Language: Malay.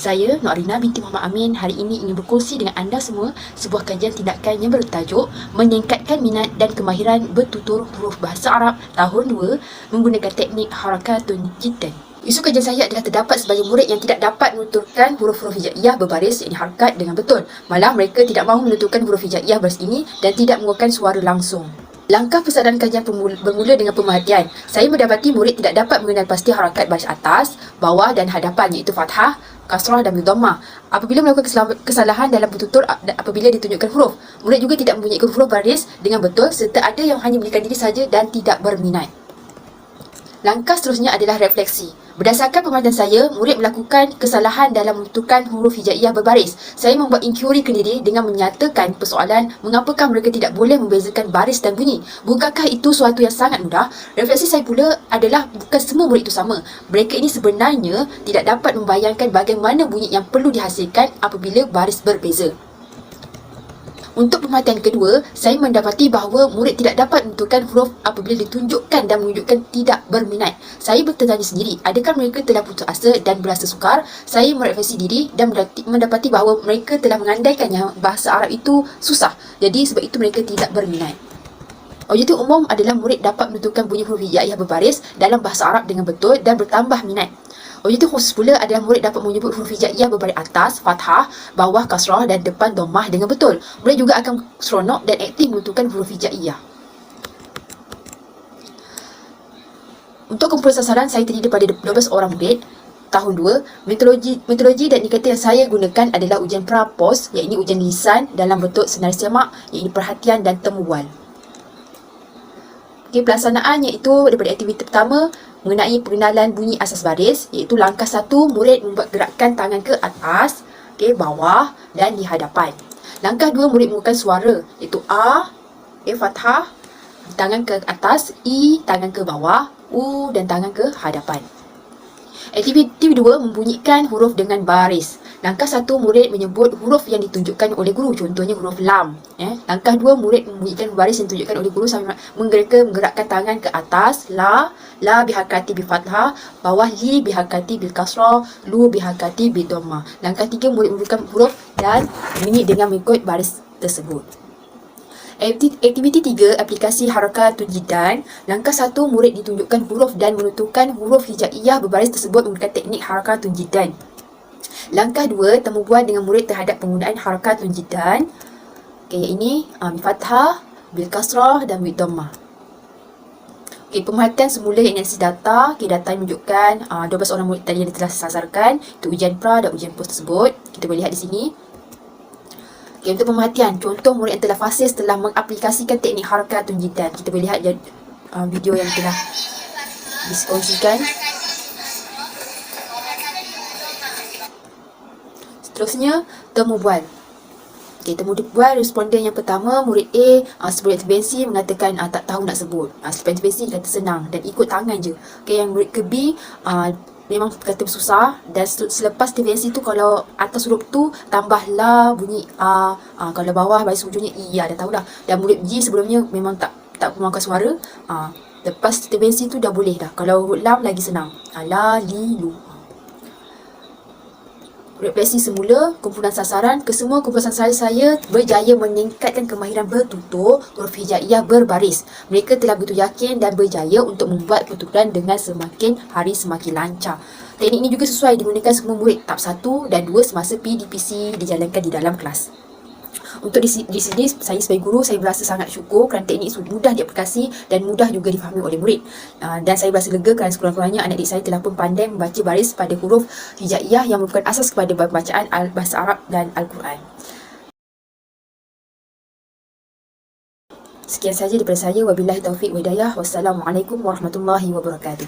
Saya, Nur Arina binti Muhammad Amin, hari ini ingin berkongsi dengan anda semua sebuah kajian tindakan yang bertajuk Meningkatkan Minat dan Kemahiran Bertutur Huruf Bahasa Arab tahun 2 menggunakan teknik Harakatun Jiddan. Isu kajian saya adalah terdapat sebagian murid yang tidak dapat menuturkan huruf-huruf hijaiyah berbaris, yakni harakat, dengan betul. Malah mereka tidak mahu menuturkan huruf hijaiyah berbaris ini dan tidak mengeluarkan suara langsung. Langkah persadaran kajian bermula dengan pemerhatian. Saya mendapati murid tidak dapat mengenal pasti harakat baris atas, bawah dan hadapan, iaitu fathah, kasrah dan dhammah. Apabila melakukan kesalahan dalam bertutur apabila ditunjukkan huruf, murid juga tidak membunyikan huruf baris dengan betul serta ada yang hanya memberikan diri saja dan tidak berminat. Langkah seterusnya adalah refleksi. Berdasarkan pengamatan saya, murid melakukan kesalahan dalam menuturkan huruf hijaiyah berbaris. Saya membuat inquiry ke diri dengan menyatakan persoalan mengapakah mereka tidak boleh membezakan baris dan bunyi. Bukankah itu suatu yang sangat mudah? Refleksi saya pula adalah bukan semua murid itu sama. Mereka ini sebenarnya tidak dapat membayangkan bagaimana bunyi yang perlu dihasilkan apabila baris berbeza. Untuk pemerhatian kedua, saya mendapati bahawa murid tidak dapat menentukan huruf apabila ditunjukkan dan menunjukkan tidak berminat. Saya bertanya sendiri, adakah mereka telah putus asa dan berasa sukar? Saya merefleksi diri dan mendapati bahawa mereka telah mengandaikannya bahasa Arab itu susah. Jadi sebab itu mereka tidak berminat. Objektif umum adalah murid dapat menentukan bunyi huruf hijaiyah berbaris dalam bahasa Arab dengan betul dan bertambah minat. Objektif khusus pula adalah murid dapat menyebut huruf hijaiyah berbaris atas, fathah, bawah, kasrah dan depan dhammah dengan betul. Murid juga akan seronok dan aktif menentukan huruf hijaiyah. Untuk kumpulan sasaran, saya terdiri daripada 12 orang murid tahun 2. Metodologi dan indikator yang saya gunakan adalah ujian pra-pos, iaitu ujian lisan dalam bentuk senarai siamak, iaitu perhatian dan temubual. Pelaksanaan iaitu daripada aktiviti pertama mengenai pengenalan bunyi asas baris, iaitu langkah 1, murid membuat gerakan tangan ke atas, bawah dan di hadapan. Langkah 2, murid menggunakan suara, iaitu A, fathah, tangan ke atas, I, tangan ke bawah, U dan tangan ke hadapan. Aktiviti 2, membunyikan huruf dengan baris. Langkah 1, murid menyebut huruf yang ditunjukkan oleh guru, contohnya huruf lam. Langkah 2, murid membunyikan baris yang ditunjukkan oleh guru sambil menggerakkan tangan ke atas, la biharakati bi fathah, bawah li biharakati bil kasrah, lu biharakati bi dhammah. Langkah 3, murid memberikan huruf dan bunyi dengan mengikut baris tersebut. Aktiviti 3, aplikasi Harakatun Jiddan. Langkah 1, murid ditunjukkan huruf dan menuturkan huruf hijaiyah berbaris tersebut menggunakan teknik Harakatun Jiddan. Langkah 2, temubual dengan murid terhadap penggunaan Harakatun Jiddan. Yang ini bil fathah, bil kasrah dan bil dhammah. Pemerhatian semula yang analisis data. Data yang menunjukkan 12 orang murid tadi yang telah sasarkan. Itu ujian pra dan ujian pos tersebut. Kita boleh lihat di sini. Untuk pemerhatian, contoh murid yang telah fasih setelah mengaplikasikan teknik Harakatun Jiddan. Kita boleh lihat video yang telah dikongsikan. Seterusnya, temubual. Temubual responden yang pertama, murid A sebelum intervensi mengatakan tak tahu nak sebut. Selepas intervensi kata senang dan ikut tangan je. Yang murid ke B memang kata susah, dan selepas intervensi tu kalau atas huruf tu tambah la bunyi A, kalau bawah baris ujungnya I, dah tahu dah. Dan murid G sebelumnya memang tak mengeluarkan suara. Lepas intervensi tu dah boleh dah. Kalau huruf lam lagi senang, la, li, lu. Refleksi semula, kumpulan sasaran. Kesemua kumpulan sasaran saya berjaya meningkatkan kemahiran bertutur huruf hijaiyah berbaris. Mereka telah begitu yakin dan berjaya untuk membuat pertuturan dengan semakin hari semakin lancar. Teknik ini juga sesuai digunakan semua murid tahap 1 dan 2 semasa PDPC dijalankan di dalam kelas. Untuk di sini, saya sebagai guru, saya berasa sangat syukur kerana teknik ini mudah diaplikasi dan mudah juga difahami oleh murid. Dan saya berasa lega kerana sekurang-kurangnya anak didik saya telah pun pandai membaca baris pada huruf hijaiyah yang merupakan asas kepada bacaan bahasa Arab dan Al-Quran. Sekian sahaja daripada saya. Wabillahi taufiq wa hidayah. Wassalamualaikum warahmatullahi wabarakatuh.